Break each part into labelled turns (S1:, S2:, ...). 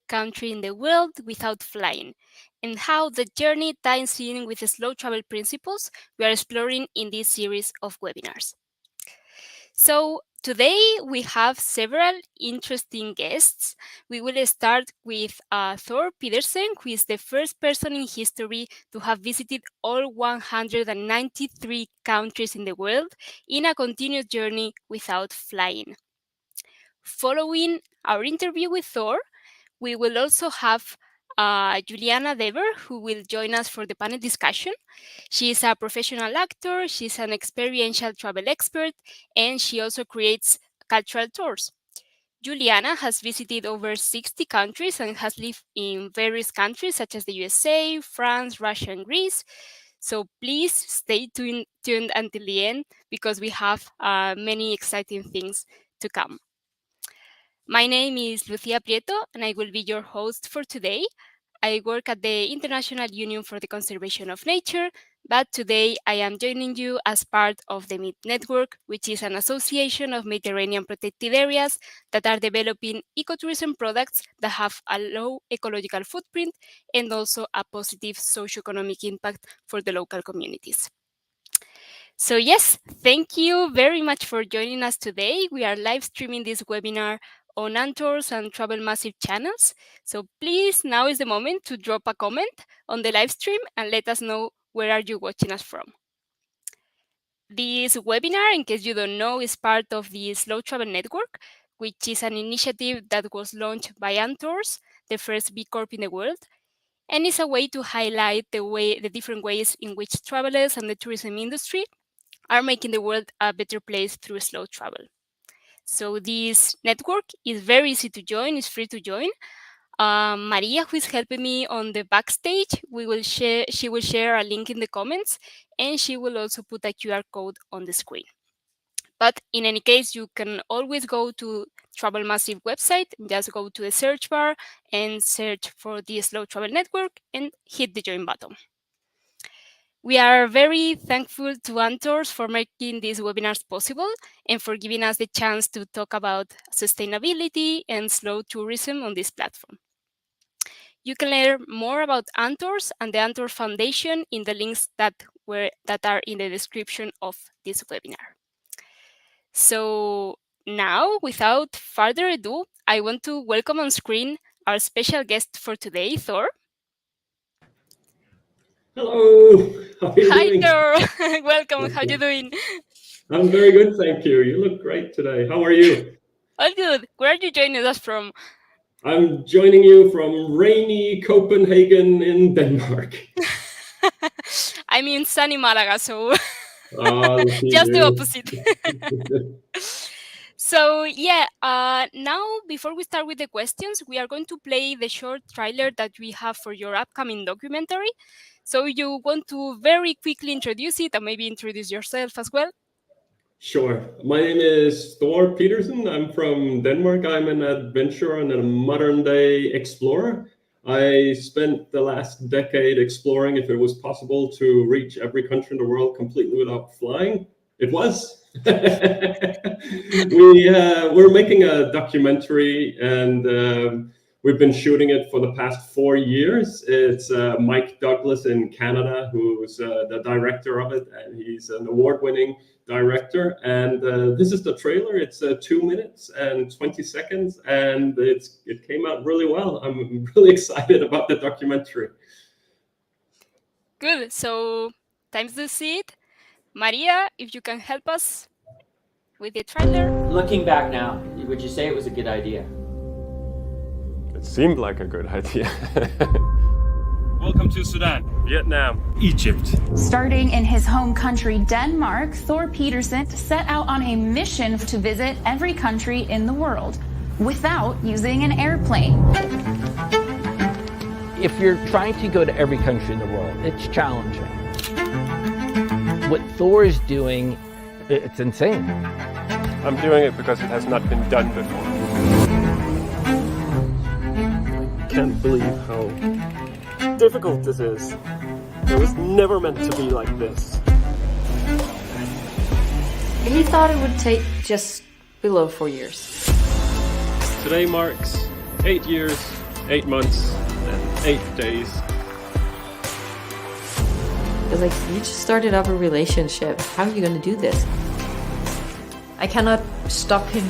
S1: country in the world without flying, and how the journey ties in with the slow travel principles we are exploring in this series of webinars. So today we have several interesting guests. We will start with Thor Pedersen, who is the first person in history to have visited all 193 countries in the world in a continuous journey without flying. Following our interview with Thor, we will also have Juliana Dever, who will join us for the panel discussion. She is a professional actor, she's an experiential travel expert, and she also creates cultural tours. Juliana has visited over 60 countries and has lived in various countries such as the USA, France, Russia, and Greece. So please stay tuned until the end because we have many exciting things to come. My name is Lucia Prieto, and I will be your host for today. I work at the International Union for the Conservation of Nature, but today I am joining you as part of the MIT Network, which is an association of Mediterranean protected areas that are developing ecotourism products that have a low ecological footprint and also a positive socioeconomic impact for the local communities. So yes, thank you very much for joining us today. We are live streaming this webinar on Antor's and Travel Massive channels. So please, now is the moment to drop a comment on the live stream and let us know where are you watching us from. This webinar, in case you don't know, is part of the Slow Travel Network, which is an initiative that was launched by Antor's, the first B Corp in the world, and is a way to highlight the different ways in which travelers and the tourism industry are making the world a better place through slow travel. So this network is very easy to join, it's free to join. Maria, who is helping me on the backstage, she will share a link in the comments, and she will also put a QR code on the screen. But in any case, you can always go to Travel Massive website, just go to the search bar and search for the Slow Travel Network and hit the join button. We are very thankful to Antor's for making these webinars possible and for giving us the chance to talk about sustainability and slow tourism on this platform. You can learn more about Antor's and the Antor Foundation in the links that are in the description of this webinar. So now, without further ado, I want to welcome on screen our special guest for today, Thor.
S2: Hello, how are you doing?
S1: Hi, Thor. Welcome. How are you doing?
S2: I'm very good, thank you. You look great today. How are you?
S1: All good. Where are you joining us from?
S2: I'm joining you from rainy Copenhagen in Denmark.
S1: I'm in sunny Malaga, so
S2: Just
S1: the opposite. So yeah, now before we start with the questions, we are going to play the short trailer that we have for your upcoming documentary. So you want to very quickly introduce it and maybe introduce yourself as well?
S2: Sure. My name is Thor Peterson. I'm from Denmark. I'm an adventurer and a modern day explorer. I spent the last decade exploring if it was possible to reach every country in the world completely without flying. It was. We're making a documentary and we've been shooting it for the past 4 years. It's Mike Douglas in Canada, who's the director of it, and he's an award-winning director. And this is the trailer. It's 2 minutes and 20 seconds, and it came out really well. I'm really excited about the documentary.
S1: Good. So time to see it. Maria, if you can help us with the trailer.
S3: Looking back now, would you say it was a good idea?
S4: It seemed like a good idea.
S5: Welcome to Sudan, Vietnam, Egypt.
S6: Starting in his home country, Denmark, Thor Pedersen set out on a mission to visit every country in the world without using an airplane.
S7: If you're trying to go to every country in the world, it's challenging. What Thor is doing, it's insane.
S4: I'm doing it because it has not been done before.
S8: Can't believe how difficult this is. It was never meant to be like this.
S9: He thought it would take just below 4 years.
S8: Today marks 8 years
S5: 8 months and 8 days.
S9: It's like, you just started up a relationship. How are you going to do this?
S10: I cannot stop him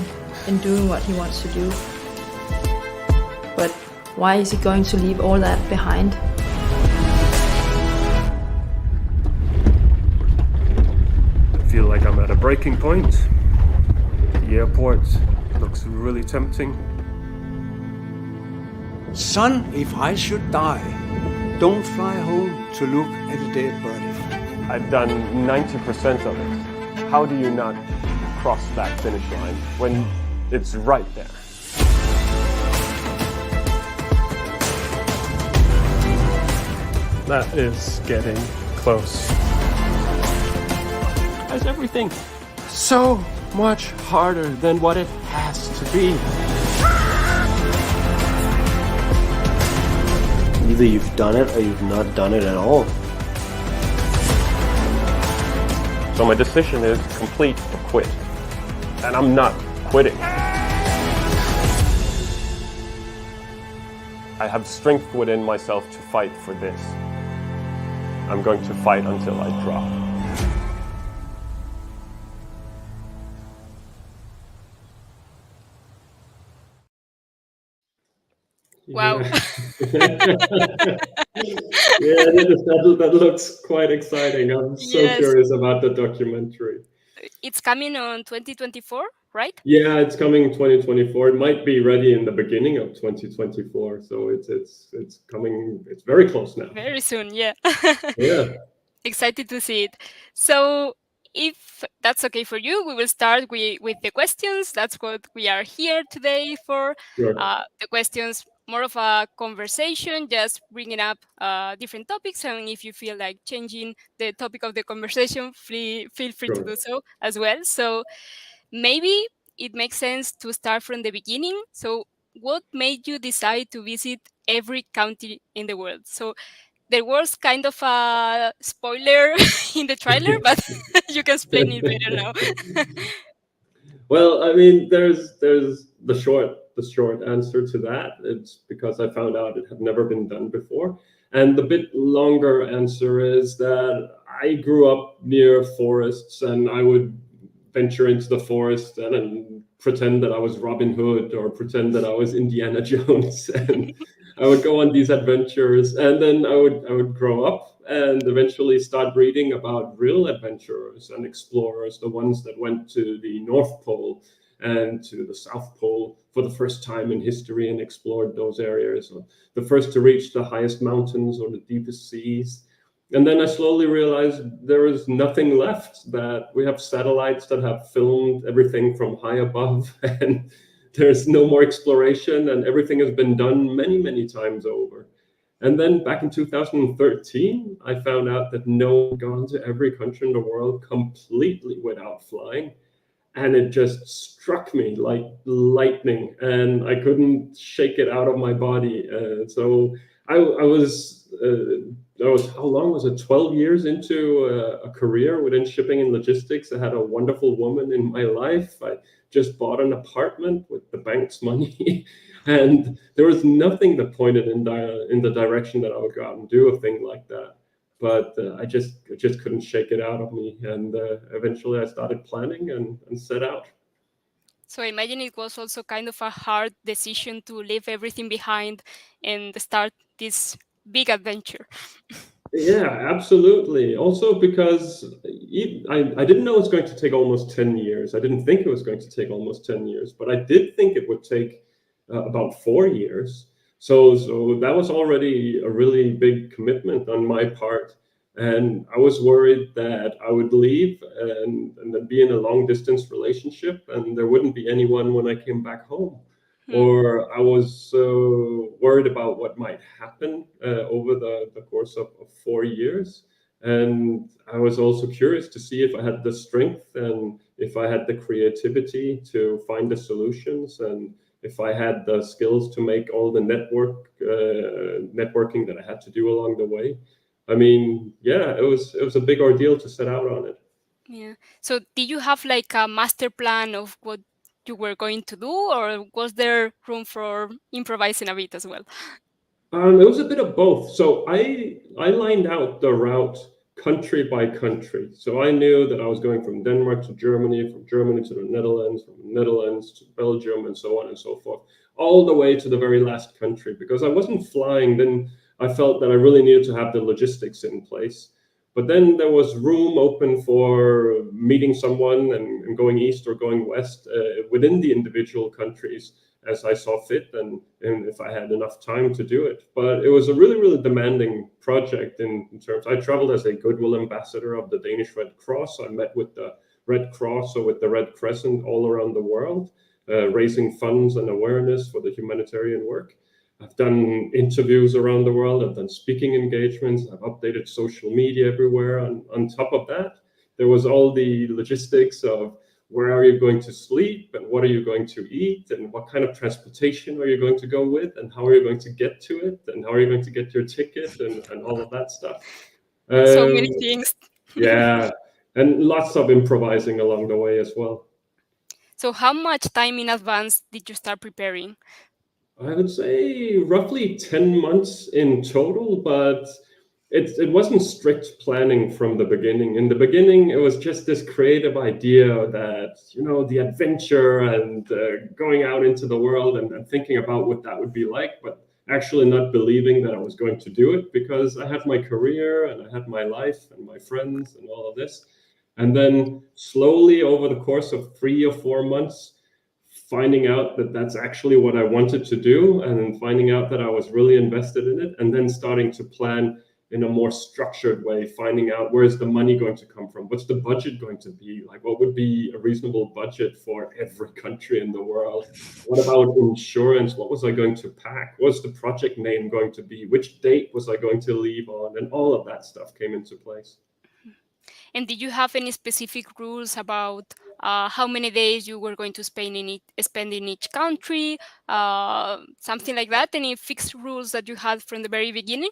S10: in doing what he wants to do. But why is he going to leave all that behind?
S5: I feel like I'm at a breaking point. The airport looks really tempting.
S11: Son, if I should die, don't fly home to look at a dead body.
S4: I've done 90% of it. How do you not cross that finish line when it's right there?
S5: That is getting close. Why is everything so much harder than what it has to be?
S8: Either you've done it or you've not done it at all.
S4: So my decision is complete or quit. And I'm not quitting. I have strength within myself to fight for this. I'm going to fight until I drop.
S1: Wow.
S2: Yeah, that looks quite exciting. I'm so curious about the documentary.
S1: It's coming on 2024, right?
S2: Yeah, it's coming in 2024. It might be ready in the beginning of 2024. So it's coming. It's very close now.
S1: Very soon, yeah.
S2: Yeah.
S1: Excited to see it. So if that's okay for you, we will start with the questions. That's what we are here today for.
S2: Sure.
S1: The questions, more of a conversation, just bringing up different topics. And if you feel like changing the topic of the conversation, feel free to do so as well. So maybe it makes sense to start from the beginning. So what made you decide to visit every country in the world? So there was kind of a spoiler in the trailer, but you can explain it better now.
S2: Well, I mean, there's the short answer to that. It's because I found out it had never been done before. And the bit longer answer is that I grew up near forests, and I would venture into the forest and pretend that I was Robin Hood or pretend that I was Indiana Jones, and I would go on these adventures. And then I would grow up and eventually start reading about real adventurers and explorers, the ones that went to the North Pole and to the South Pole for the first time in history and explored those areas, or the first to reach the highest mountains or the deepest seas. And then I slowly realized there is nothing left, that we have satellites that have filmed everything from high above, and there's no more exploration, and everything has been done many, many times over. And then back in 2013, I found out that no one had gone to every country in the world completely without flying. And it just struck me like lightning, and I couldn't shake it out of my body. So I was, how long was it? 12 years into a career within shipping and logistics. I had a wonderful woman in my life. I just bought an apartment with the bank's money, and there was nothing that pointed in the direction that I would go out and do a thing like that. But I just couldn't shake it out of me, and eventually I started planning and set out.
S1: So I imagine it was also kind of a hard decision to leave everything behind and start this big adventure.
S2: Yeah, absolutely. Also because I didn't know it was going to take almost 10 years. I didn't think it was going to take almost 10 years, but I did think it would take about 4 years. So that was already a really big commitment on my part. And I was worried that I would leave and then be in a long distance relationship, and there wouldn't be anyone when I came back home. Or I was worried about what might happen over the course of 4 years. And I was also curious to see if I had the strength and if I had the creativity to find the solutions, and if I had the skills to make all the networking that I had to do along the way. I mean, yeah, it was a big ordeal to set out on it.
S1: Yeah. So did you have like a master plan of what you were going to do, or was there room for improvising a bit as well?
S2: It was a bit of both. So I lined out the route country by country. So I knew that I was going from Denmark to Germany, from Germany to the Netherlands, from the Netherlands to Belgium, and so on and so forth, all the way to the very last country. Because I wasn't flying, then I felt that I really needed to have the logistics in place. But then there was room open for meeting someone and going east or going west within the individual countries as I saw fit and if I had enough time to do it. But it was a really, really demanding project in terms. I traveled as a goodwill ambassador of the Danish Red Cross. I met with the Red Cross or with the Red Crescent all around the world, raising funds and awareness for the humanitarian work. I've done interviews around the world. I've done speaking engagements. I've updated social media everywhere. On top of that, there was all the logistics of where are you going to sleep and what are you going to eat and what kind of transportation are you going to go with and how are you going to get to it and how are you going to get your ticket and all of that stuff.
S1: So many things.
S2: Yeah, and lots of improvising along the way as well.
S1: So how much time in advance did you start preparing?
S2: I would say roughly 10 months in total, but it wasn't strict planning from the beginning. In the beginning, it was just this creative idea that, the adventure and going out into the world and thinking about what that would be like, but actually not believing that I was going to do it because I had my career and I had my life and my friends and all of this. And then slowly over the course of 3 or 4 months, finding out that that's actually what I wanted to do and then finding out that I was really invested in it and then starting to plan in a more structured way, finding out where's the money going to come from? What's the budget going to be? Like, what would be a reasonable budget for every country in the world? What about insurance? What was I going to pack? What's the project name going to be? Which date was I going to leave on? And all of that stuff came into place.
S1: And did you have any specific rules about how many days you were going to spend in each country? Something like that? Any fixed rules that you had from the very beginning?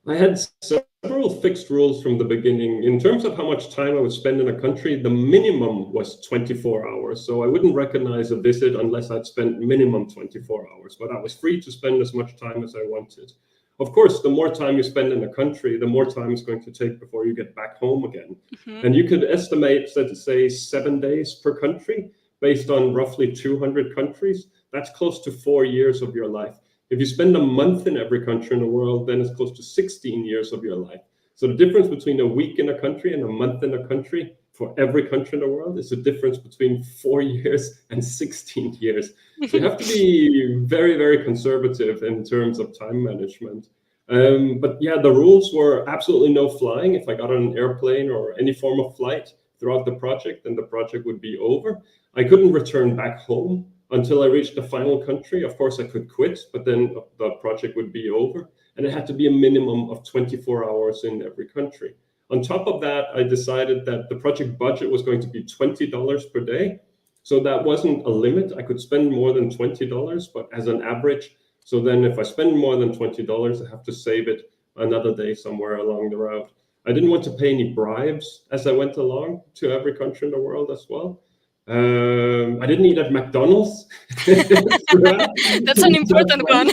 S2: I had several fixed rules from the beginning. In terms of how much time I would spend in a country, the minimum was 24 hours. So I wouldn't recognize a visit unless I'd spent minimum 24 hours, but I was free to spend as much time as I wanted. Of course, the more time you spend in a country, the more time it's going to take before you get back home again. Mm-hmm. And you could estimate, let's say, 7 days per country based on roughly 200 countries. That's close to 4 years of your life. If you spend a month in every country in the world, then it's close to 16 years of your life. So the difference between a week in a country and a month in a country for every country in the world is a difference between 4 years and 16 years. So you have to be very, very conservative in terms of time management. But yeah, the rules were absolutely no flying. If I got on an airplane or any form of flight throughout the project, then the project would be over. I couldn't return back home until I reached the final country. Of course, I could quit, but then the project would be over. And it had to be a minimum of 24 hours in every country. On top of that, I decided that the project budget was going to be $20 per day. So that wasn't a limit. I could spend more than $20, but as an average. So then if I spend more than $20, I have to save it another day somewhere along the route. I didn't want to pay any bribes as I went along to every country in the world as well. I didn't eat at McDonald's.
S1: That's an important one.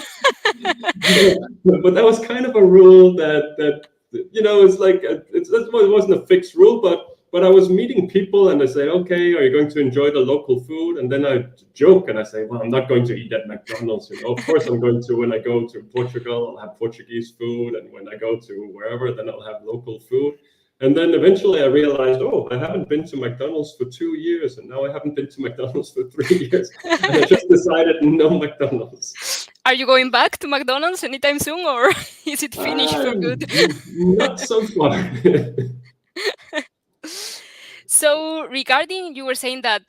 S2: But that was kind of a rule that it's like it wasn't a fixed rule, but I was meeting people and I say, okay, are you going to enjoy the local food? And then I joke and I say, well, I'm not going to eat at McDonald's. Of course I'm going to. When I go to Portugal, I'll have Portuguese food, and when I go to wherever, then I'll have local food. And then eventually I realized, I haven't been to McDonald's for 2 years, and now I haven't been to McDonald's for 3 years. And I just decided no McDonald's.
S1: Are you going back to McDonald's anytime soon, or is it finished for good?
S2: Not so far.
S1: So regarding, you were saying that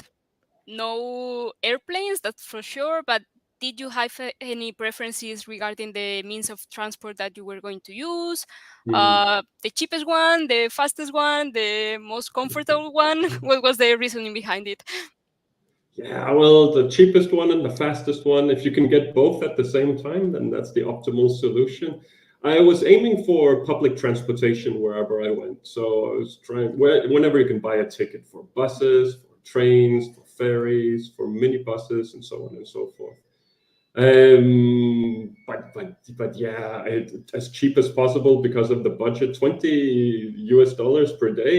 S1: no airplanes, that's for sure, but did you have any preferences regarding the means of transport that you were going to use? The cheapest one, the fastest one, the most comfortable one? What was the reasoning behind it?
S2: Yeah, well, the cheapest one and the fastest one, if you can get both at the same time, then that's the optimal solution. I was aiming for public transportation wherever I went. So I was trying, whenever you can buy a ticket for buses, for trains, for ferries, for minibuses, and so on and so forth. But yeah, as cheap as possible because of the budget. $20 per day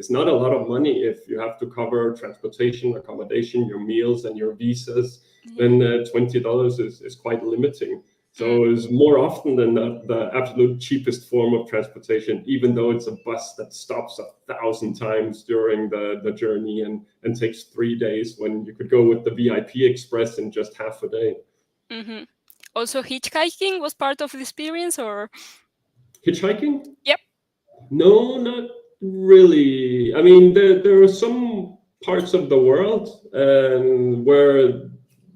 S2: is not a lot of money if you have to cover transportation, accommodation, your meals, and your visas. Then $20 is quite limiting. So it's more often than not the absolute cheapest form of transportation, even though it's a bus that stops 1,000 times during the journey and takes 3 days, when you could go with the VIP Express in just half a day.
S1: Mm-hmm. Also, hitchhiking was part of the experience, or?
S2: Hitchhiking?
S1: Yep.
S2: No, not really. I mean, there are some parts of the world where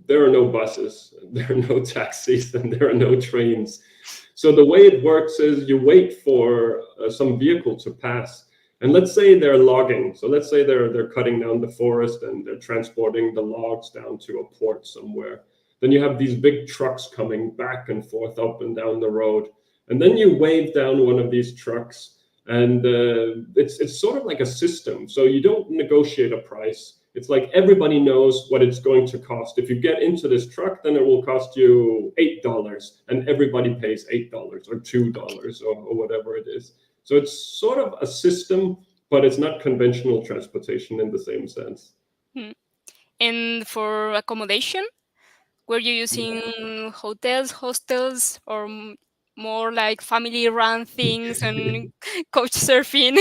S2: there are no buses, there are no taxis, and there are no trains. So the way it works is you wait for some vehicle to pass. And let's say they're logging. So let's say they're cutting down the forest and they're transporting the logs down to a port somewhere. Then you have these big trucks coming back and forth up and down the road. And then you wave down one of these trucks, and it's sort of like a system. So you don't negotiate a price. It's like everybody knows what it's going to cost. If you get into this truck, then it will cost you $8, and everybody pays $8 or $2 or whatever it is. So it's sort of a system, but it's not conventional transportation in the same sense.
S1: And for accommodation, were you using hotels, hostels, or more like family-run things and couch surfing?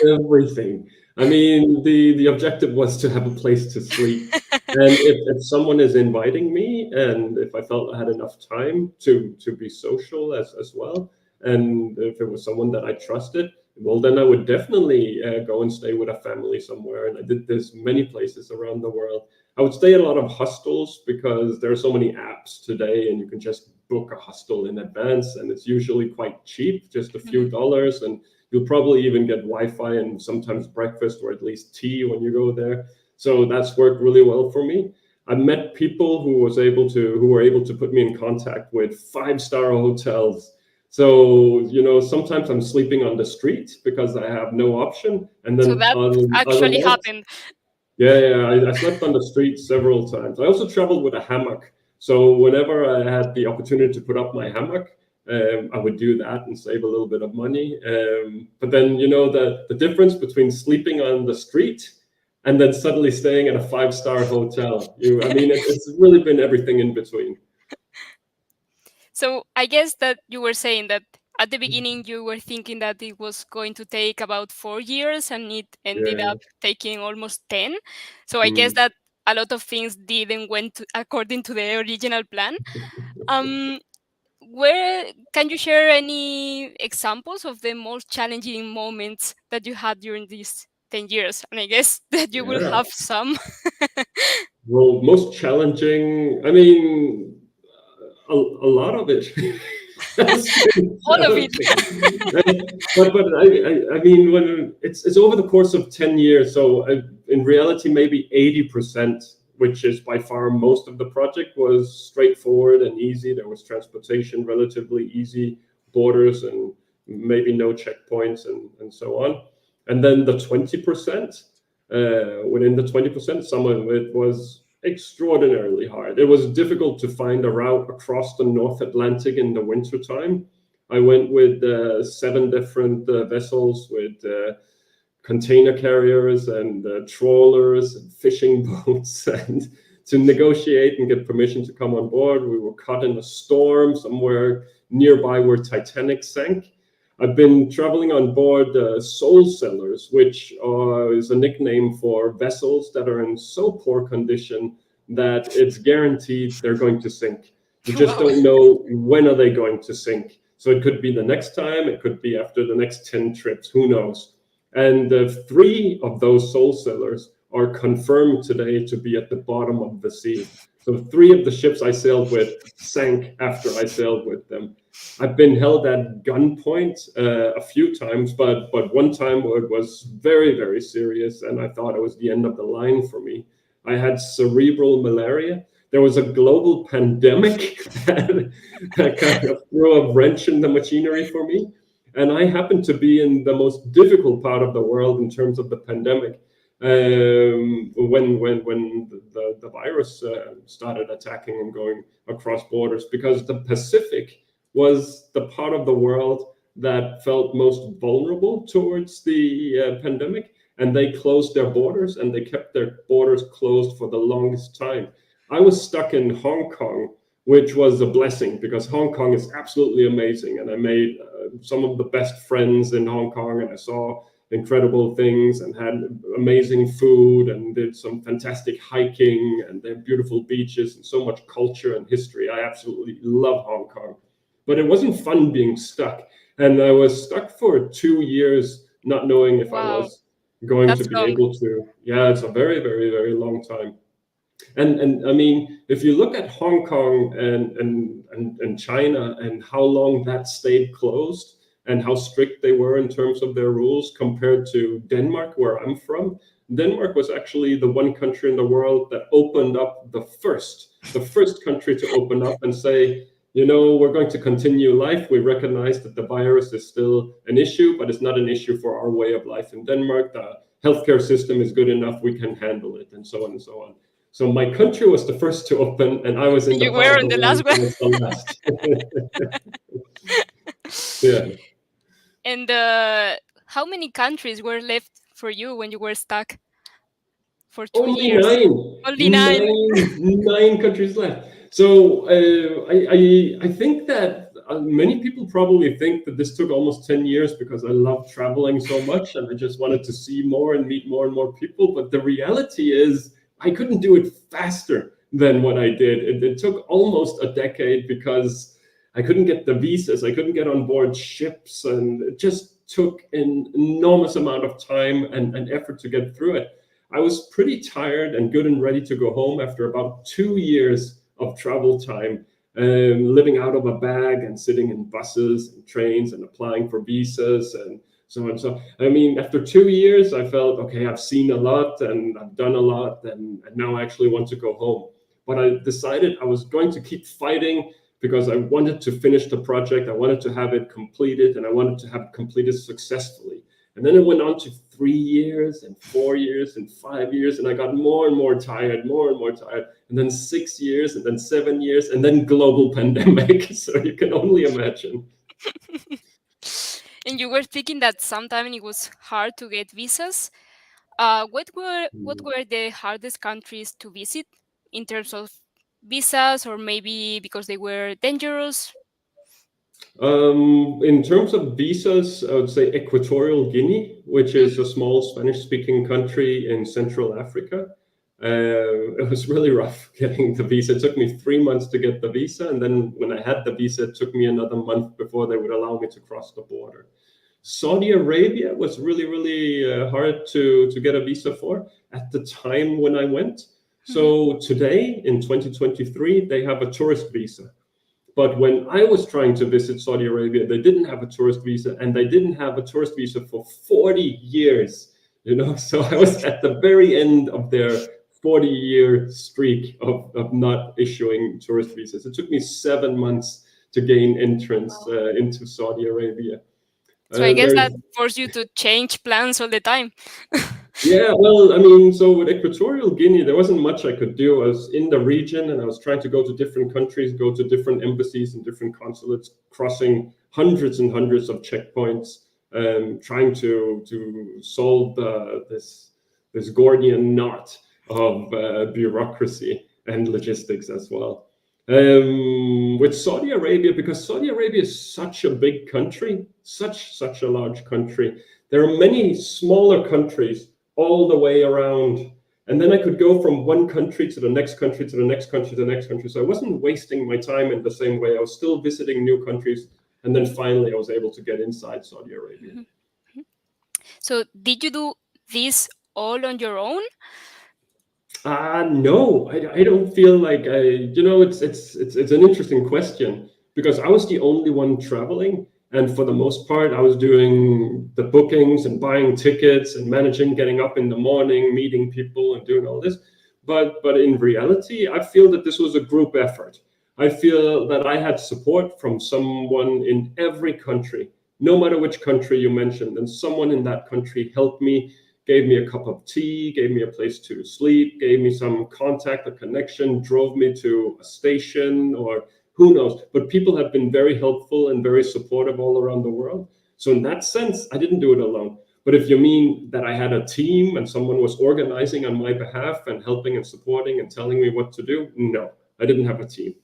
S2: Everything. I mean, the objective was to have a place to sleep. And if someone is inviting me, and if I felt I had enough time to be social as well, and if it was someone that I trusted, well, then I would definitely go and stay with a family somewhere. And I did this many places around the world. I would stay at a lot of hostels because there are so many apps today, and you can just book a hostel in advance, and it's usually quite cheap, just a few dollars, and you'll probably even get Wi-Fi and sometimes breakfast, or at least tea when you go there. So that's worked really well for me. I met people who were able to put me in contact with 5-star hotels. So, sometimes I'm sleeping on the street because I have no option. And then
S1: So that actually happened.
S2: Yeah, I slept on the street several times. I also traveled with a hammock. So whenever I had the opportunity to put up my hammock, I would do that and save a little bit of money. But then, the difference between sleeping on the street and then suddenly staying at a 5-star hotel. It's really been everything in between.
S1: So I guess that you were saying that at the beginning you were thinking that it was going to take about 4 years, and it ended up taking almost 10. So I guess that a lot of things didn't went according to the original plan. Where can you share any examples of the most challenging moments that you had during these 10 years? And I guess that you will have some.
S2: Well, most challenging, a lot of it.
S1: All of it.
S2: But when it's over the course of 10 years, so in reality, maybe 80%, which is by far most of the project, was straightforward and easy. There was transportation relatively easy, borders, and maybe no checkpoints and so on. And then the 20%, within the 20%, some of it was extraordinarily hard. It was difficult to find a route across the North Atlantic in the wintertime. I went with 7 different vessels with container carriers and trawlers and fishing boats, and to negotiate and get permission to come on board. We were caught in a storm somewhere nearby where Titanic sank. I've been traveling on board soul sellers, which is a nickname for vessels that are in so poor condition that it's guaranteed they're going to sink. You just don't know when are they going to sink. So it could be the next time, it could be after the next 10 trips, who knows? And 3 of those soul sellers are confirmed today to be at the bottom of the sea. So 3 of the ships I sailed with sank after I sailed with them. I've been held at gunpoint a few times, but one time it was very, very serious, and I thought it was the end of the line for me. I had cerebral malaria. There was a global pandemic that kind of threw a wrench in the machinery for me. And I happened to be in the most difficult part of the world in terms of the pandemic. when the virus started attacking and going across borders, because the Pacific was the part of the world that felt most vulnerable towards the pandemic, and they closed their borders, and they kept their borders closed for the longest time. I was stuck in Hong Kong, which was a blessing, because Hong Kong is absolutely amazing, and I made some of the best friends in Hong Kong, and I saw incredible things and had amazing food and did some fantastic hiking, and they have beautiful beaches and so much culture and history. I absolutely love Hong Kong, but it wasn't fun being stuck. And I was stuck for 2 years, not knowing if I was going to be able to. Yeah, it's a very, very, very long time. And I mean, if you look at Hong Kong and China and how long that stayed closed and how strict they were in terms of their rules compared to Denmark, where I'm from, Denmark was actually the one country in the world that opened up the first country to open up and say, you know, we're going to continue life. We recognize that the virus is still an issue, but it's not an issue for our way of life in Denmark. The healthcare system is good enough. We can handle it, and so on and so on. So my country was the first to open, and I was in the
S1: last one.
S2: Yeah.
S1: And how many countries were left for you when you were stuck for 2 years?
S2: Only nine. Nine countries left. So I think that many people probably think that this took almost 10 years because I love traveling so much and I just wanted to see more and meet more and more people. But the reality is I couldn't do it faster than what I did. It took almost a decade because I couldn't get the visas. I couldn't get on board ships, and it just took an enormous amount of time and effort to get through it. I was pretty tired and good and ready to go home after about 2 years of travel time, living out of a bag and sitting in buses and trains and applying for visas and so on. So, I mean, after 2 years, I felt, okay, I've seen a lot and I've done a lot, and now I actually want to go home. But I decided I was going to keep fighting because I wanted to finish the project. I wanted to have it completed, and I wanted to have it completed successfully. And then it went on to 3 years and 4 years and 5 years, and I got more and more tired, and then 6 years, and then 7 years, and then global pandemic. So you can only imagine.
S1: And you were thinking that sometimes it was hard to get visas. What were the hardest countries to visit in terms of visas, or maybe because they were dangerous?
S2: In terms of visas, I would say Equatorial Guinea, which is a small Spanish-speaking country in Central Africa. It was really rough getting the visa. It took me 3 months to get the visa, and then when I had the visa, it took me another month before they would allow me to cross the border. Saudi Arabia was really, really hard to get a visa for at the time when I went. So today, in 2023, they have a tourist visa. But when I was trying to visit Saudi Arabia, they didn't have a tourist visa, and they didn't have a tourist visa for 40 years, you know? So I was at the very end of their 40-year streak of not issuing tourist visas. It took me 7 months to gain entrance into Saudi Arabia.
S1: So I guess that forced you to change plans all the time.
S2: Yeah, well, I mean, so with Equatorial Guinea, there wasn't much I could do. I was in the region, and I was trying to go to different countries, go to different embassies and different consulates, crossing hundreds and hundreds of checkpoints, trying to solve this Gordian knot of bureaucracy and logistics as well. With Saudi Arabia, because Saudi Arabia is such a big country, such a large country, there are many smaller countries all the way around. And then I could go from one country to the next country, to the next country, to the next country. So I wasn't wasting my time in the same way. I was still visiting new countries. And then finally, I was able to get inside Saudi Arabia.
S1: Mm-hmm. So did you do this all on your own?
S2: No, I don't feel like it's an interesting question, because I was the only one traveling. And for the most part, I was doing the bookings and buying tickets and managing getting up in the morning, meeting people and doing all this. But in reality, I feel that this was a group effort. I feel that I had support from someone in every country, no matter which country you mentioned. And someone in that country helped me gave me a cup of tea, gave me a place to sleep, gave me some contact, a connection, drove me to a station, or who knows. But people have been very helpful and very supportive all around the world. So in that sense, I didn't do it alone. But if you mean that I had a team and someone was organizing on my behalf and helping and supporting and telling me what to do, no, I didn't have a team.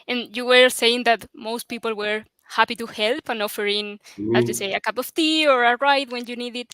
S1: And you were saying that most people were happy to help and offering, as you say, a cup of tea or a ride when you need it.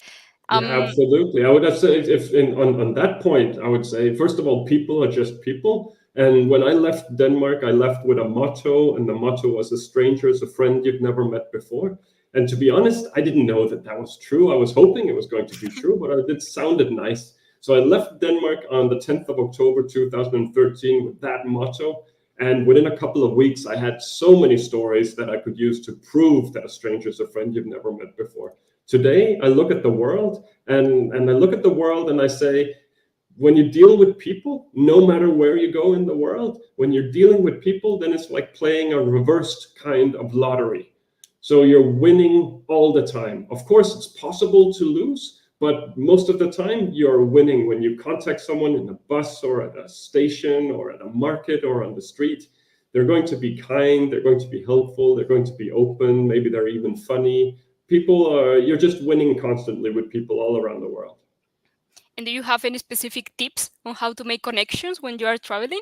S2: Yeah, absolutely. I would have said, on that point, I would say, first of all, people are just people. And when I left Denmark, I left with a motto, and the motto was, a stranger is a friend you've never met before. And to be honest, I didn't know that that was true. I was hoping it was going to be true, but it sounded nice. So I left Denmark on the 10th of October 2013 with that motto. And within a couple of weeks, I had so many stories that I could use to prove that a stranger is a friend you've never met before. Today, I look at the world and I look at the world and I say, when you deal with people, no matter where you go in the world, when you're dealing with people, then it's like playing a reversed kind of lottery. So you're winning all the time. Of course, it's possible to lose, but most of the time you're winning when you contact someone in a bus or at a station or at a market or on the street. They're going to be kind, they're going to be helpful, they're going to be open, maybe they're even funny. You're just winning constantly with people all around the world.
S1: And do you have any specific tips on how to make connections when you are traveling?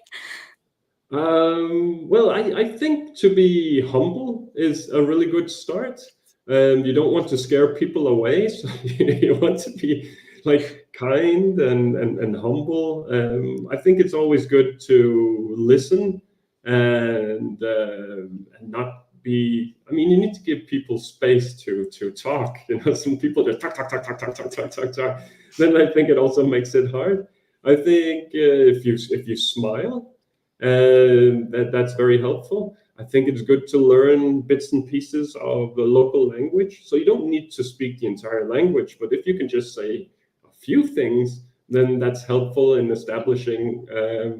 S2: Well, I think to be humble is a really good start. You don't want to scare people away, so you want to be like kind and humble. I think it's always good to listen and not be. I mean, you need to give people space to talk. Some people just talk. Then I think it also makes it hard. I think if you smile, that's very helpful. I think it's good to learn bits and pieces of the local language. So you don't need to speak the entire language, but if you can just say a few things, then that's helpful in establishing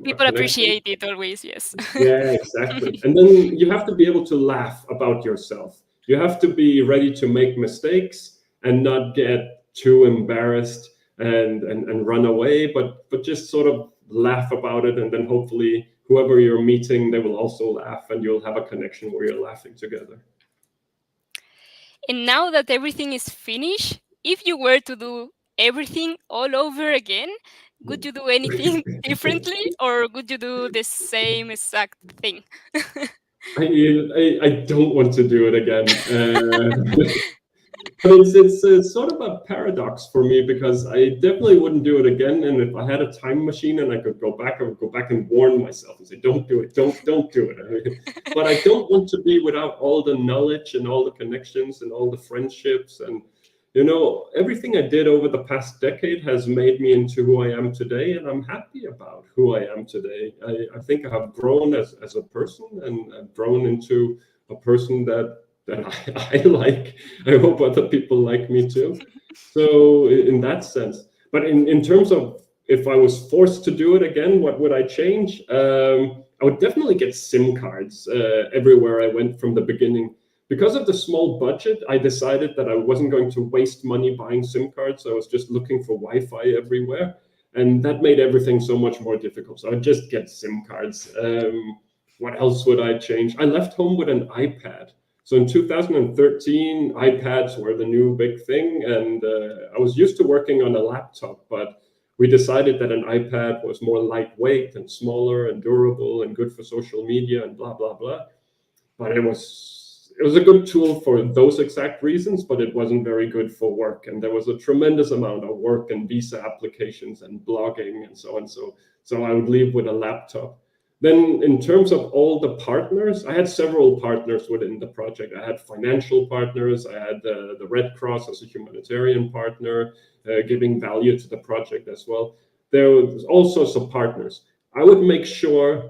S1: people appreciate it always, yes.
S2: Yeah, exactly. And then you have to be able to laugh about yourself. You have to be ready to make mistakes and not get too embarrassed and run away, but just sort of laugh about it, and then hopefully whoever you're meeting, they will also laugh and you'll have a connection where you're laughing together.
S1: And now that everything is finished, if you were to do everything all over again, would you do anything differently, or would you do the same exact thing?
S2: I don't want to do it again. But it's sort of a paradox for me, because I definitely wouldn't do it again. And if I had a time machine and I could go back, I would go back and warn myself and say, don't do it, don't do it. But I don't want to be without all the knowledge and all the connections and all the friendships. And, everything I did over the past decade has made me into who I am today. And I'm happy about who I am today. I think I have grown as a person, and I've grown into a person that I like. I hope other people like me too. So in that sense, but in terms of if I was forced to do it again, what would I change? I would definitely get SIM cards everywhere I went from the beginning. Because of the small budget, I decided that I wasn't going to waste money buying SIM cards. I was just looking for Wi-Fi everywhere. And that made everything so much more difficult. So I would just get SIM cards. What else would I change? I left home with an iPad. So in 2013, iPads were the new big thing, and I was used to working on a laptop, but we decided that an iPad was more lightweight and smaller and durable and good for social media and blah, blah, blah. But it was a good tool for those exact reasons, but it wasn't very good for work. And there was a tremendous amount of work and visa applications and blogging and so on. So I would leave with a laptop. Then in terms of all the partners, I had several partners within the project. I had financial partners. I had the Red Cross as a humanitarian partner, giving value to the project as well. There was all sorts of partners. I would make sure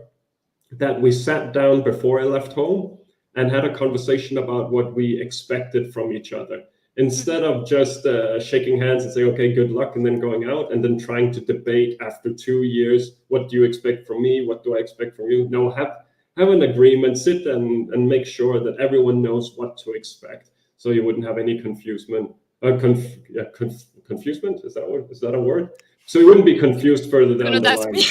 S2: that we sat down before I left home and had a conversation about what we expected from each other. Instead of just shaking hands and saying, okay, good luck, and then going out and then trying to debate after 2 years, what do you expect from me? What do I expect from you? No, have an agreement, sit and make sure that everyone knows what to expect. So you wouldn't have any confusion. confusement. Is that a word? So you wouldn't be confused further
S1: Do
S2: down
S1: not
S2: the
S1: ask
S2: line.
S1: me.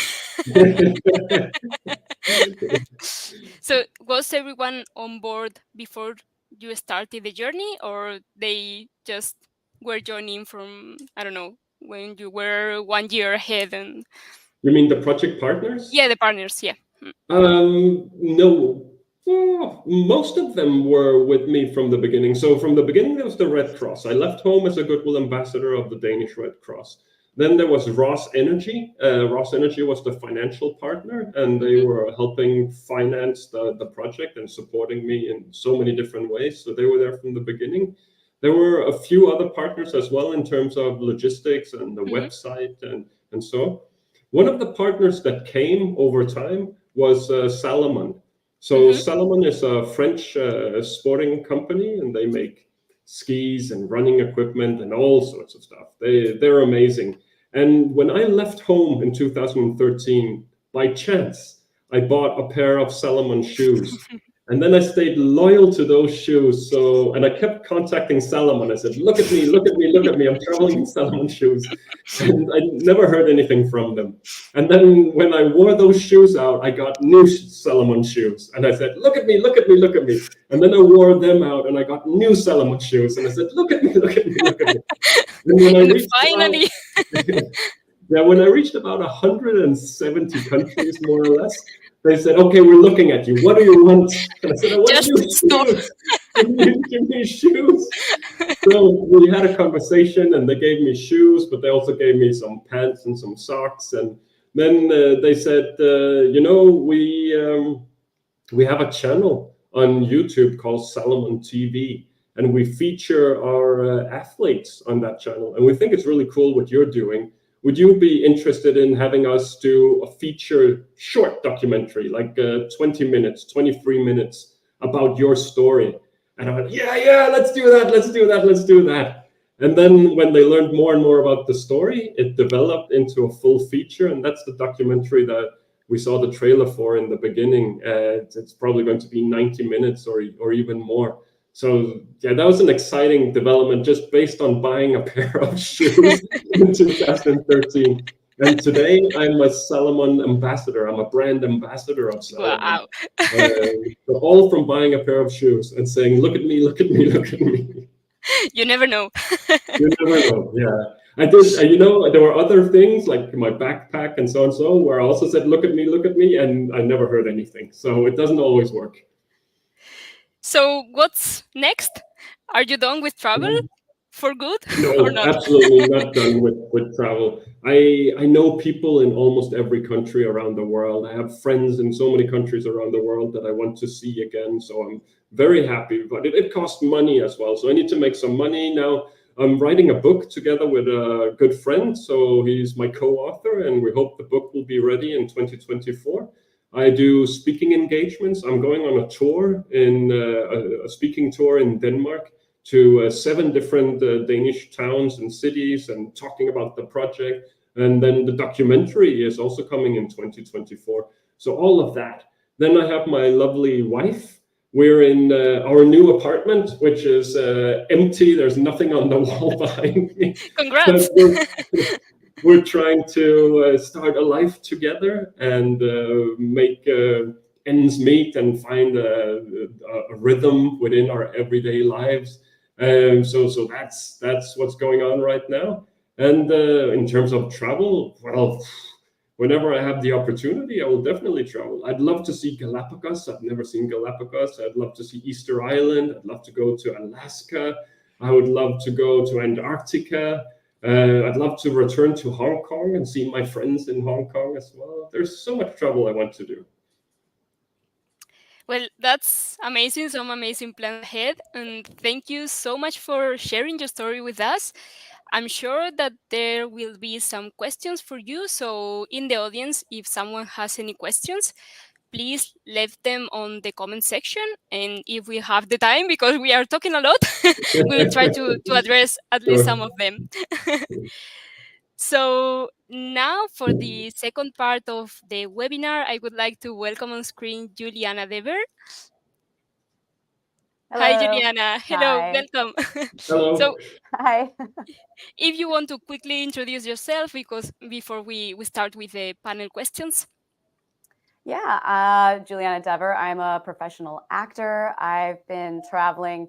S1: So was everyone on board before you started the journey, or they just were joining from, I don't know, when you were 1 year ahead? And
S2: You mean the project partners?
S1: yeah, the partners, yeah.
S2: No. Well, most of them were with me from the beginning. So from the beginning, there was the Red Cross. I left home as a goodwill ambassador of the Danish Red Cross. Then there was Ross Energy. Ross Energy was the financial partner, and they were helping finance the project and supporting me in so many different ways. So they were there from the beginning. There were a few other partners as well in terms of logistics and the website and so. One of the partners that came over time was Salomon. So Salomon is a French sporting company, and they make skis and running equipment and all sorts of stuff. They're amazing. And when I left home in 2013, by chance, I bought a pair of Salomon shoes. And then I stayed loyal to those shoes. So, and I kept contacting Salomon. I said, look at me, look at me, look at me. I'm traveling in Salomon shoes. And I never heard anything from them. And then when I wore those shoes out, I got new Salomon shoes. And I said, look at me, look at me, look at me. And then I wore them out and I got new Salomon shoes. And I said, look at me, look at me, look at me. And when I reached
S1: finally.
S2: yeah, when I reached about 170 countries, more or less, they said, okay, we're looking at you. What do you want? And I said, I want
S1: Just
S2: new
S1: stop.
S2: shoes. Give me shoes. So we had a conversation and they gave me shoes, but they also gave me some pants and some socks. And then they said, we have a channel on YouTube called Salomon TV, and we feature our athletes on that channel. And we think it's really cool what you're doing. Would you be interested in having us do a feature short documentary, like 20 minutes, 23 minutes about your story? And I went, yeah, let's do that, let's do that, let's do that. And then when they learned more and more about the story, it developed into a full feature. And that's the documentary that we saw the trailer for in the beginning. It's probably going to be 90 minutes or even more. So yeah, that was an exciting development just based on buying a pair of shoes in 2013. And today I'm a Salomon ambassador. I'm a brand ambassador of Salomon.
S1: Wow.
S2: So all from buying a pair of shoes and saying, look at me, look at me, look at me.
S1: You never know.
S2: You never know, yeah. I did, there were other things like my backpack and so, where I also said, look at me, and I never heard anything. So it doesn't always work.
S1: So what's next? Are you done with travel for good
S2: No,
S1: or not?
S2: absolutely not done with travel. I know people in almost every country around the world. I have friends in so many countries around the world that I want to see again. So I'm very happy, but it costs money as well. So I need to make some money now. I'm writing a book together with a good friend. So he's my co-author, and we hope the book will be ready in 2024. I do speaking engagements. I'm going on a tour, a speaking tour in Denmark to 7 different Danish towns and cities and talking about the project. And then the documentary is also coming in 2024. So all of that. Then I have my lovely wife. We're in our new apartment, which is empty. There's nothing on the wall behind me.
S1: Congrats.
S2: We're trying to start a life together and make ends meet and find a rhythm within our everyday lives. So that's what's going on right now. And in terms of travel, well, whenever I have the opportunity, I will definitely travel. I'd love to see Galapagos. I've never seen Galapagos. I'd love to see Easter Island. I'd love to go to Alaska. I would love to go to Antarctica. I'd love to return to Hong Kong and see my friends in Hong Kong as well. There's so much travel I want to do.
S1: Well, that's amazing. Some amazing plans ahead. And thank you so much for sharing your story with us. I'm sure that there will be some questions for you. So in the audience, if someone has any questions, please leave them on the comment section. And if we have the time, because we are talking a lot, we'll try to address at least some of them. So now for the second part of the webinar, I would like to welcome on screen Juliana Dever. Hi,
S12: Hello.
S1: Juliana. Hello,
S12: Hi.
S1: welcome.
S2: Hello.
S1: So,
S12: Hi.
S1: if you want to quickly introduce yourself, because before we start with the panel questions.
S12: Yeah, Juliana Dever. I'm a professional actor. I've been traveling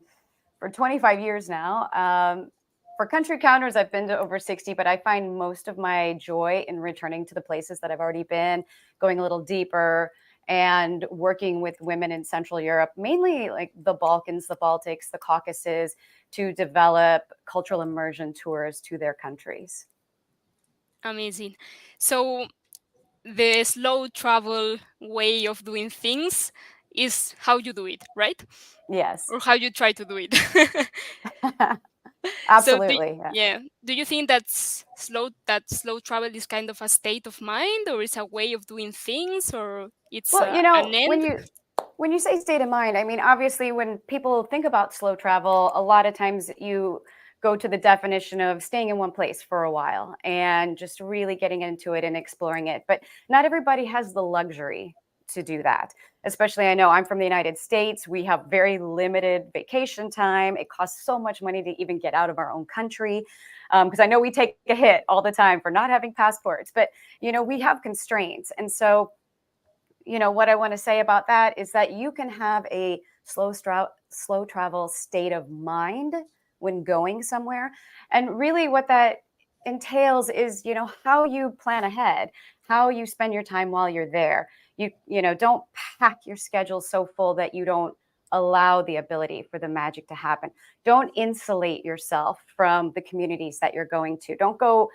S12: for 25 years now. For country counters, I've been to over 60, but I find most of my joy in returning to the places that I've already been, going a little deeper, and working with women in Central Europe, mainly like the Balkans, the Baltics, the Caucasus, to develop cultural immersion tours to their countries.
S1: Amazing. So, the slow travel way of doing things is how you do it, right?
S12: Yes.
S1: Or how you try to do it. So,
S12: Absolutely. Yeah.
S1: yeah, do you think that slow travel is kind of a state of mind, or is a way of doing things, or it's
S12: Well,
S1: an end?
S12: when you say state of mind, I mean, obviously, when people think about slow travel, a lot of times you go to the definition of staying in one place for a while and just really getting into it and exploring it. But not everybody has the luxury to do that. Especially, I know I'm from the United States. We have very limited vacation time. It costs so much money to even get out of our own country. Because I know we take a hit all the time for not having passports, but we have constraints. And so what I want to say about that is that you can have a slow travel state of mind when going somewhere. And really what that entails is, how you plan ahead, how you spend your time while you're there. Don't pack your schedule so full that you don't allow the ability for the magic to happen. Don't insulate yourself from the communities that you're going to. Don't go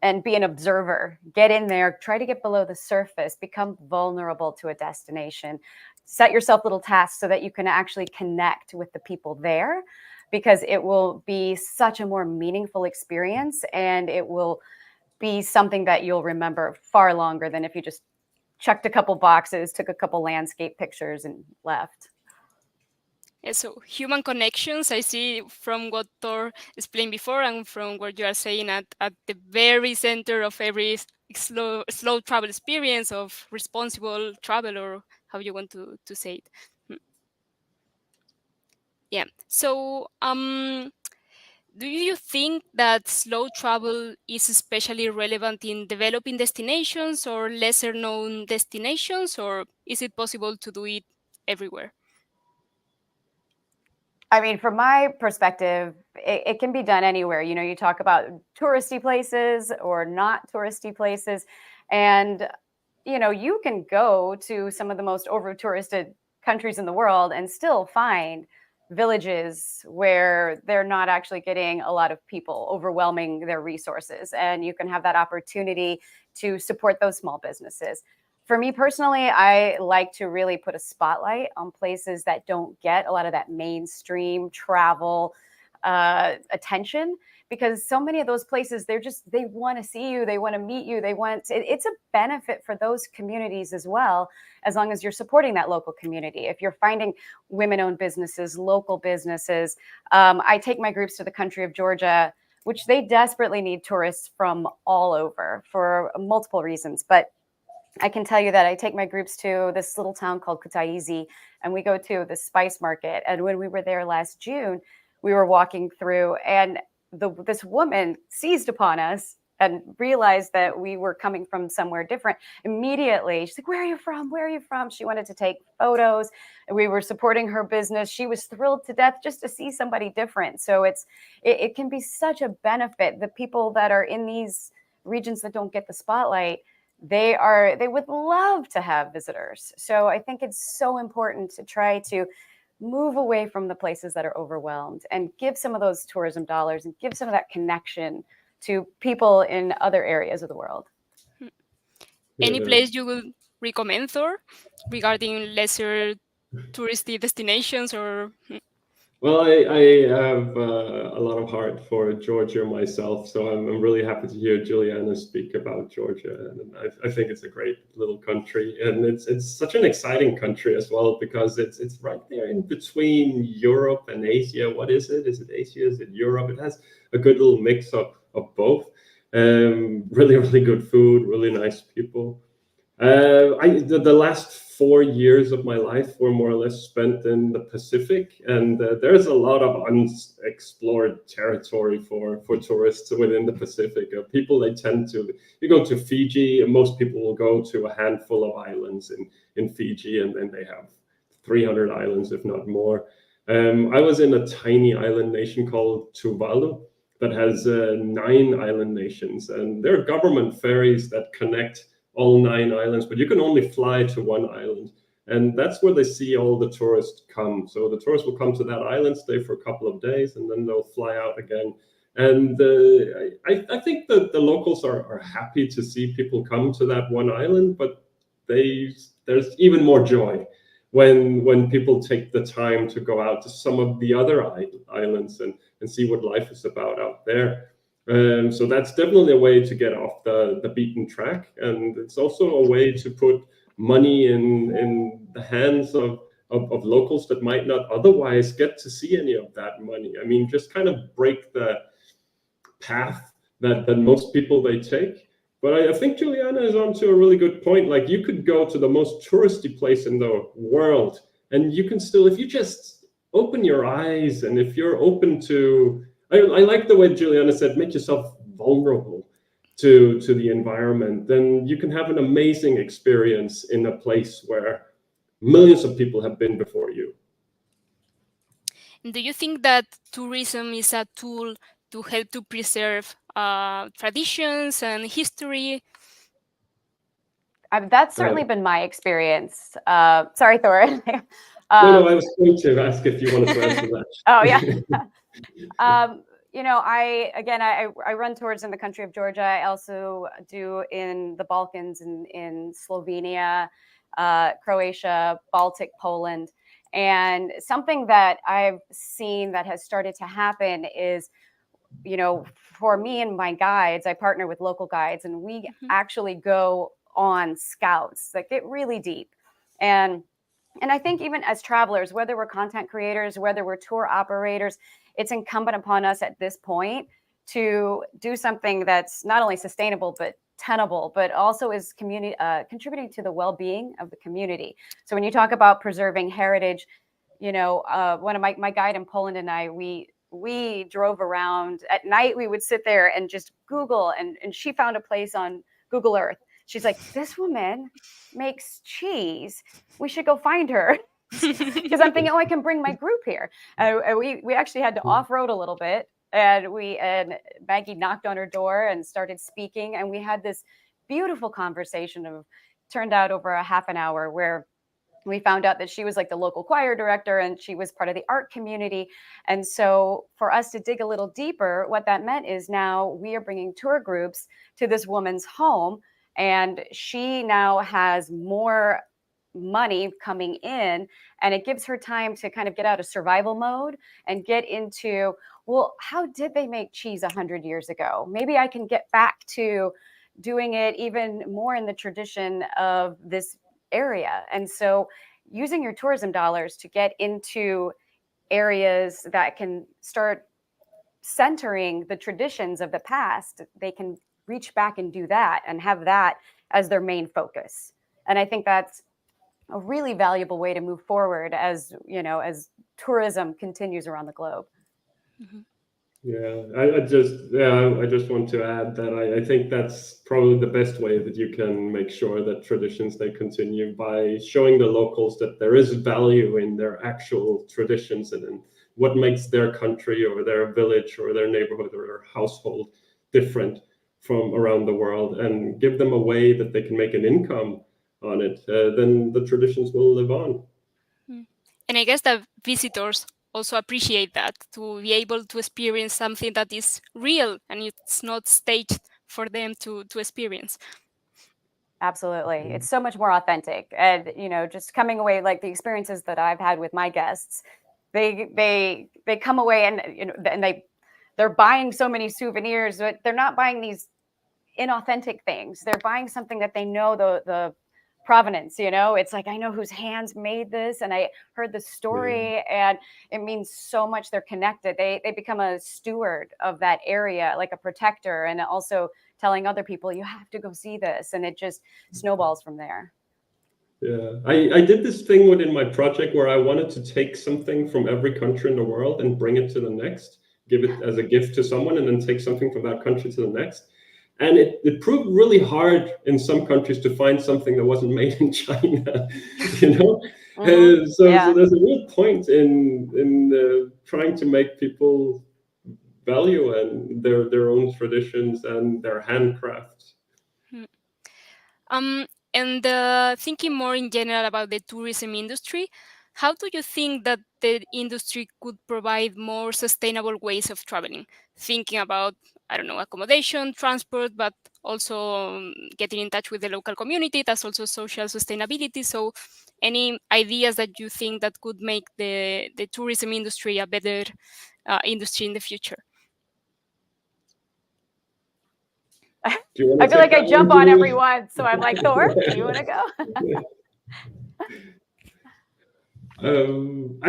S12: and be an observer. Get in there, try to get below the surface, become vulnerable to a destination. Set yourself little tasks so that you can actually connect with the people there, because it will be such a more meaningful experience, and it will be something that you'll remember far longer than if you just checked a couple boxes, took a couple landscape pictures, and left.
S1: Yeah, so human connections, I see from what Thor explained before and from what you are saying at the very center of every slow travel experience of responsible travel, or how you want to say it. Yeah. So, do you think that slow travel is especially relevant in developing destinations or lesser known destinations, or is it possible to do it everywhere?
S12: I mean, from my perspective, it can be done anywhere. You talk about touristy places or not touristy places. And, you can go to some of the most over touristed countries in the world and still find villages where they're not actually getting a lot of people overwhelming their resources. And you can have that opportunity to support those small businesses. For me personally, I like to really put a spotlight on places that don't get a lot of that mainstream travel attention, because so many of those places, they want to see you, they want to meet you, it's a benefit for those communities as well, as long as you're supporting that local community. If you're finding women-owned businesses, local businesses, I take my groups to the country of Georgia, which they desperately need tourists from all over for multiple reasons. But I can tell you that I take my groups to this little town called Kutaisi, and we go to the spice market. And when we were there last June, we were walking through, and this woman seized upon us and realized that we were coming from somewhere different. Immediately, she's like, "Where are you from? Where are you from?" She wanted to take photos, and we were supporting her business. She was thrilled to death just to see somebody different. So it can be such a benefit. The people that are in these regions that don't get the spotlight, they would love to have visitors. So I think it's so important to try to move away from the places that are overwhelmed and give some of those tourism dollars and give some of that connection to people in other areas of the world.
S1: Any place you would recommend, Thor, regarding lesser touristy destinations, or?
S2: Well, I have a lot of heart for Georgia myself, so I'm really happy to hear Juliana speak about Georgia, and I think it's a great little country, and it's such an exciting country as well, because it's right there in between Europe and Asia. What is it? Is it Asia? Is it Europe? It has a good little mix of both. Really, really good food, really nice people. The last 4 years of my life were more or less spent in the Pacific, and there's a lot of unexplored territory for tourists within the Pacific. People, they tend to, you go to Fiji, and most people will go to a handful of islands in Fiji, and then they have 300 islands, if not more. I was in a tiny island nation called Tuvalu that has 9 island nations, and there are government ferries that connect all 9 islands, but you can only fly to one island. And that's where they see all the tourists come. So the tourists will come to that island, stay for a couple of days, and then they'll fly out again. And I think that the locals are happy to see people come to that one island, but there's even more joy when people take the time to go out to some of the other islands and see what life is about out there. So that's definitely a way to get off the beaten track, and it's also a way to put money in the hands of locals that might not otherwise get to see any of that money. I mean, just kind of break the path that most people they take. But I think Juliana is onto a really good point. Like, you could go to the most touristy place in the world, and you can still, if you just open your eyes and if you're open to, I like the way Juliana said, make yourself vulnerable to the environment, then you can have an amazing experience in a place where millions of people have been before you.
S1: Do you think that tourism is a tool to help to preserve traditions and history?
S12: That's certainly been my experience. Sorry, Thor.
S2: No, I was going to ask if you wanted to answer that.
S12: Oh, yeah. I run tours in the country of Georgia. I also do in the Balkans, in Slovenia, Croatia, Baltic, Poland. And something that I've seen that has started to happen is, for me and my guides, I partner with local guides, and we actually go on scouts that get really deep. And I think even as travelers, whether we're content creators, whether we're tour operators, it's incumbent upon us at this point to do something that's not only sustainable, but tenable, but also is contributing to the well-being of the community. So when you talk about preserving heritage, one of my guide in Poland and I, we drove around at night. We would sit there and just Google, and she found a place on Google Earth. She's like, this woman makes cheese. We should go find her. Because I'm thinking, I can bring my group here. We actually had to off-road a little bit, and Maggie knocked on her door and started speaking, and we had this beautiful conversation turned out over a half an hour, where we found out that she was like the local choir director, and she was part of the art community. And so for us to dig a little deeper, what that meant is now we are bringing tour groups to this woman's home, and she now has more money coming in, and it gives her time to kind of get out of survival mode and get into, well, how did they make cheese 100 years ago? Maybe I can get back to doing it even more in the tradition of this area. And so using your tourism dollars to get into areas that can start centering the traditions of the past, they can reach back and do that and have that as their main focus. And I think that's a really valuable way to move forward as tourism continues around the globe.
S1: Mm-hmm.
S2: Yeah, I just want to add that I think that's probably the best way that you can make sure that traditions, they continue, by showing the locals that there is value in their actual traditions and in what makes their country or their village or their neighborhood or their household different from around the world, and give them a way that they can make an income on it. Then the traditions will live on.
S1: And I guess that visitors also appreciate that, to be able to experience something that is real and it's not staged for them to experience.
S12: Absolutely. It's so much more authentic. And, just coming away, like the experiences that I've had with my guests, they come away and they're buying so many souvenirs, but they're not buying these inauthentic things. They're buying something that they know the provenance, you know, it's like, I know whose hands made this, and I heard the story, and it means so much. They're connected. They become a steward of that area, like a protector, and also telling other people, you have to go see this, and it just snowballs from there.
S2: Yeah, I did this thing within my project where I wanted to take something from every country in the world and bring it to the next, give it as a gift to someone, and then take something from that country to the next. And it proved really hard in some countries to find something that wasn't made in China, you know? So there's a real point in trying to make people value and their own traditions and their handcrafts.
S1: And thinking more in general about the tourism industry, how do you think that the industry could provide more sustainable ways of traveling? Thinking about, I don't know, accommodation, transport, but also getting in touch with the local community. That's also social sustainability. So any ideas that you think that could make the tourism industry a better industry in the future?
S12: I feel like I jump on everyone, so I'm like, Thor, do you want to go?
S2: I mean,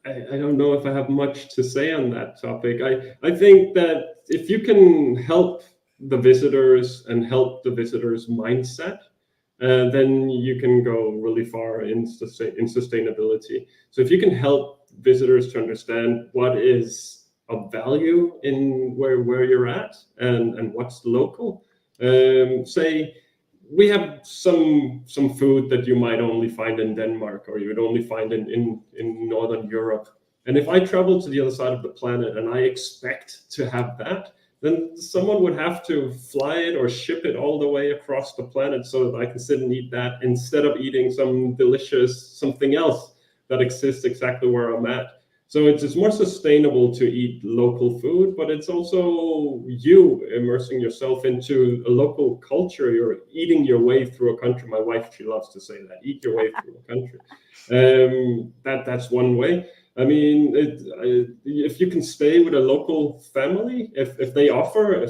S2: I don't know if I have much to say on that topic. I think that if you can help the visitors and help the visitors' mindset, then you can go really far in sustainability. So if you can help visitors to understand what is of value in where you're at and what's local, say we have some food that you might only find in Denmark, or you would only find in Northern Europe. And if I travel to the other side of the planet and I expect to have that, then someone would have to fly it or ship it all the way across the planet so that I can sit and eat that instead of eating some delicious something else that exists exactly where I'm at. So it's more sustainable to eat local food, but it's also you immersing yourself into a local culture. You're eating your way through a country. My wife, she loves to say that, eat your way through a country. That's one way. I mean, if you can stay with a local family, if they offer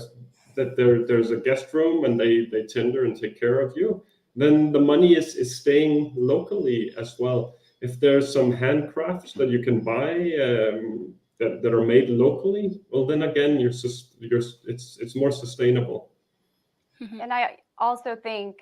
S2: that there's a guest room and they tender and take care of you, then the money is staying locally as well. If there's some handcrafts that you can buy that are made locally, well, then again, it's more sustainable.
S12: And I also think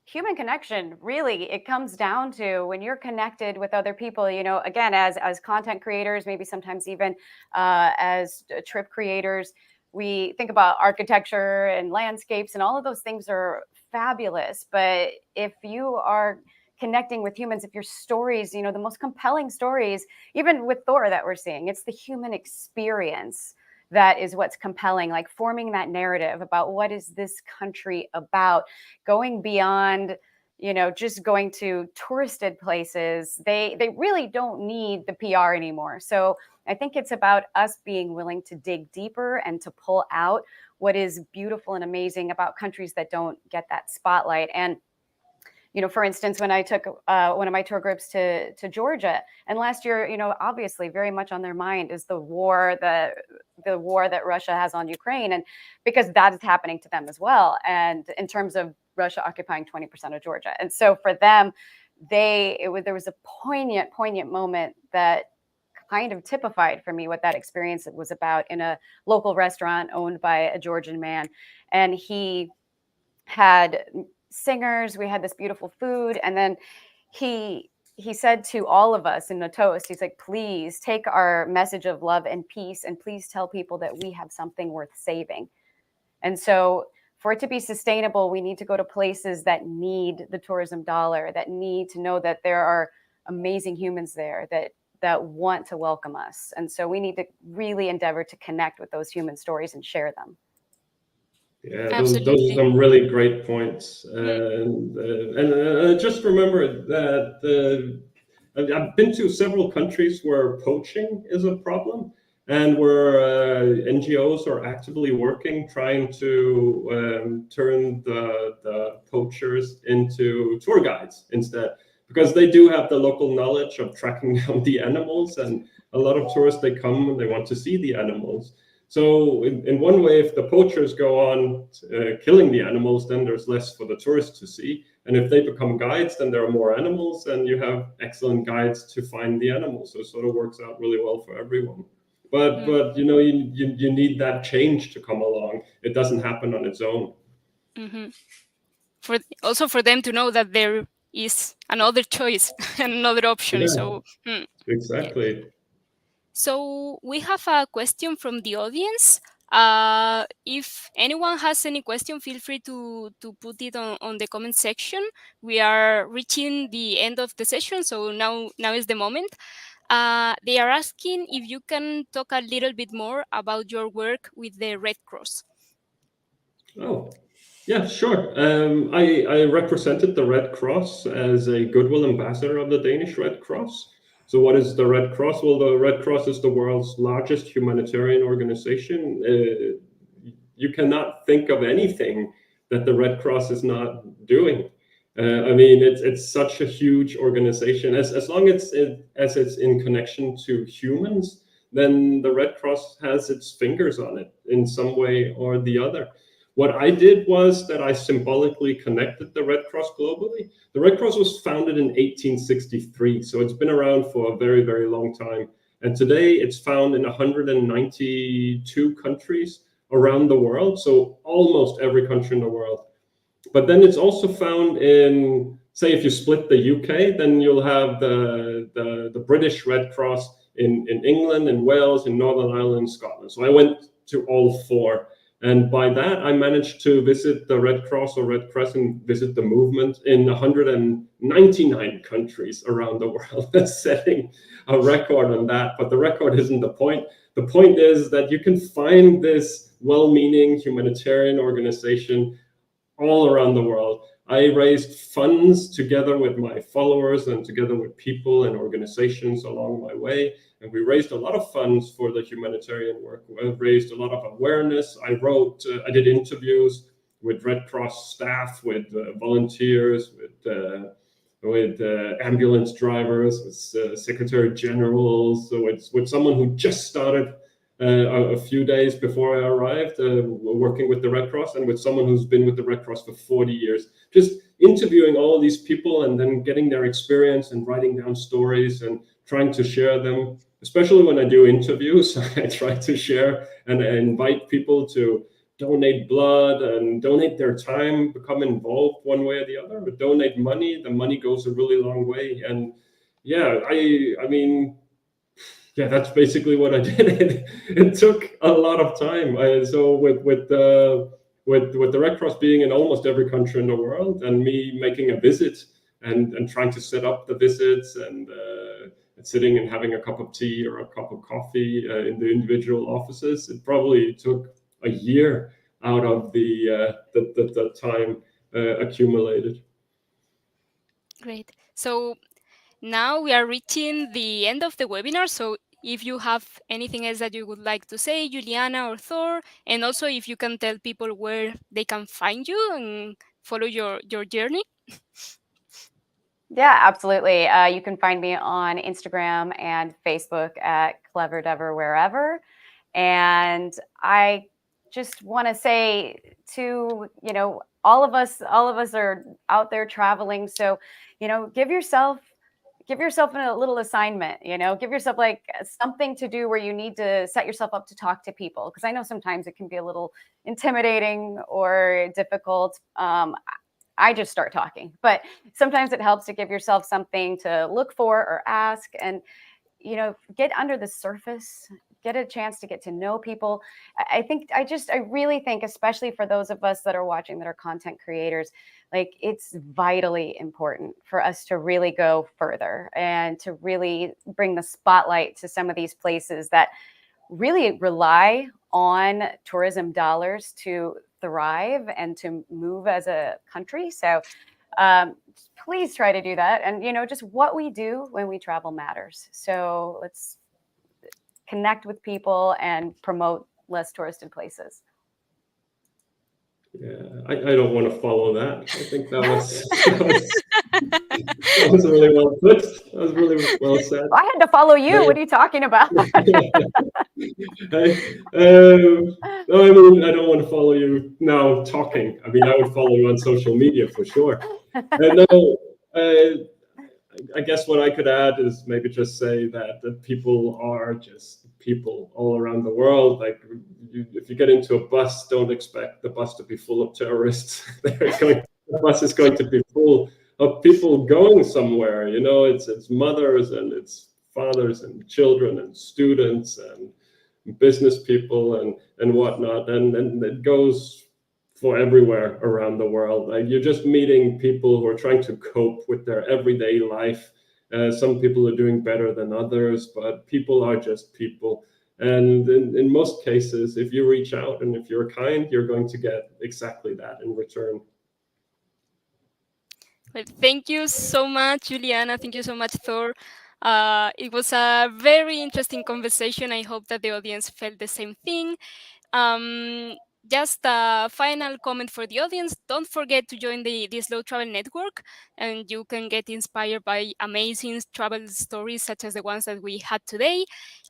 S12: human connection, really, it comes down to when you're connected with other people, you know, again, as content creators, maybe sometimes even as trip creators, we think about architecture and landscapes, and all of those things are fabulous. But if you are connecting with humans, if your stories, you know, the most compelling stories, even with Thor that we're seeing, it's the human experience that is what's compelling, like forming that narrative about what is this country about, going beyond, you know, just going to touristed places. They really don't need the PR anymore. So I think it's about us being willing to dig deeper and to pull out what is beautiful and amazing about countries that don't get that spotlight. And you know, for instance, when I took one of my tour groups to Georgia, and last year, you know, obviously very much on their mind is the war that Russia has on Ukraine, and because that is happening to them as well. And in terms of Russia occupying 20% of Georgia, and so for them, there was a poignant moment that kind of typified for me what that experience was about in a local restaurant owned by a Georgian man, and he had singers, we had this beautiful food, and then he said to all of us in a toast, he's like, please take our message of love and peace, and please tell people that we have something worth saving. And so for it to be sustainable, we need to go to places that need the tourism dollar, that need to know that there are amazing humans there that want to welcome us. And so we need to really endeavor to connect with those human stories and share them.
S2: Yeah, those are some really great points. And just remember that I've been to several countries where poaching is a problem, and where NGOs are actively working, trying to turn the poachers into tour guides instead, because they do have the local knowledge of tracking down the animals, and a lot of tourists, they come and they want to see the animals. So in one way, if the poachers go on killing the animals, then there's less for the tourists to see. And if they become guides, then there are more animals, and you have excellent guides to find the animals. So it sort of works out really well for everyone. But you know, you need that change to come along. It doesn't happen on its own.
S1: For them to know that there is another choice, another option.
S2: Yeah,
S1: So
S2: exactly.
S1: Yeah. So we have a question from the audience. If anyone has any question, feel free to put it on the comment section. We are reaching the end of the session, so now is the moment. They are asking if you can talk a little bit more about your work with the Red Cross.
S2: Oh, yeah, sure. I represented the Red Cross as a goodwill ambassador of the Danish Red Cross. So what is the Red Cross? Well, the Red Cross is the world's largest humanitarian organization. You cannot think of anything that the Red Cross is not doing. I mean, it's such a huge organization. As long as it's in connection to humans, then the Red Cross has its fingers on it in some way or the other. What I did was that I symbolically connected the Red Cross globally. The Red Cross was founded in 1863, so it's been around for a very, very long time. And today it's found in 192 countries around the world, so almost every country in the world. But then it's also found in, say, if you split the UK, then you'll have the British Red Cross in England, in Wales, in Northern Ireland, Scotland. So I went to all four. And by that, I managed to visit the Red Cross or Red Crescent, visit the movement in 199 countries around the world. That's setting a record on that. But the record isn't the point. The point is that you can find this well-meaning humanitarian organization all around the world. I raised funds together with my followers and together with people and organizations along my way. And we raised a lot of funds for the humanitarian work. We raised a lot of awareness. I did interviews with Red Cross staff, with volunteers, with ambulance drivers, with secretary generals. So it's with someone who just started a few days before I arrived, working with the Red Cross, and with someone who's been with the Red Cross for 40 years. Just interviewing all these people and then getting their experience and writing down stories and trying to share them. Especially when I do interviews, I try to share and invite people to donate blood and donate their time, become involved one way or the other, but donate money. The money goes a really long way. And yeah, I mean, yeah, that's basically what I did. It took a lot of time. So with the Red Cross being in almost every country in the world, and me making a visit and trying to set up the visits and sitting and having a cup of tea or a cup of coffee in the individual offices, it probably took a year out of the time accumulated.
S1: Great. So now we are reaching the end of the webinar. So if you have anything else that you would like to say, Juliana or Thor, and also if you can tell people where they can find you and follow your journey.
S12: Yeah, absolutely. You can find me on Instagram and Facebook at Clever Dever Wherever. And I just want to say to, all of us are out there traveling. So, give yourself a little assignment, give yourself like something to do where you need to set yourself up to talk to people. Because I know sometimes it can be a little intimidating or difficult. I just start talking, but sometimes it helps to give yourself something to look for or ask and, get under the surface, get a chance to get to know people. I really think, especially for those of us that are watching that are content creators, like it's vitally important for us to really go further and to really bring the spotlight to some of these places that really rely on tourism dollars to thrive and to move as a country. So please try to do that. And, just what we do when we travel matters. So let's connect with people and promote less touristed places.
S2: Yeah, I don't want to follow that. I think that was really well put. That was really well said.
S12: I had to follow you. What are you talking about?
S2: No, I mean, I don't want to follow you now talking. I mean, I would follow you on social media for sure. No, I guess what I could add is maybe just say that people are just people all around the world. Like, if you get into a bus, don't expect the bus to be full of terrorists. The bus is going to be full of people going somewhere. You know, it's mothers and it's fathers and children and students and business people and whatnot, and it goes for everywhere around the world. Like, you're just meeting people who are trying to cope with their everyday life. Some people are doing better than others, but people are just people. And in most cases, if you reach out and if you're kind, you're going to get exactly that in return.
S1: Well, thank you so much, Juliana. Thank you so much, Thor. It was a very interesting conversation. I hope that the audience felt the same thing. Just a final comment for the audience. Don't forget to join the Slow Travel Network, and you can get inspired by amazing travel stories such as the ones that we had today.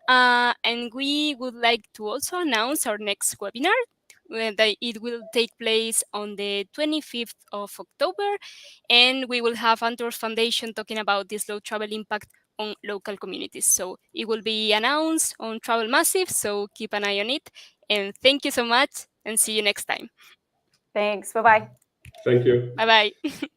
S1: And we would like to also announce our next webinar. That it will take place on the 25th of October, and we will have Antwerp Foundation talking about the slow travel impact on local communities. So it will be announced on Travel Massive, so keep an eye on it. And thank you so much, and see you next time.
S12: Thanks. Bye-bye.
S2: Thank you.
S1: Bye-bye.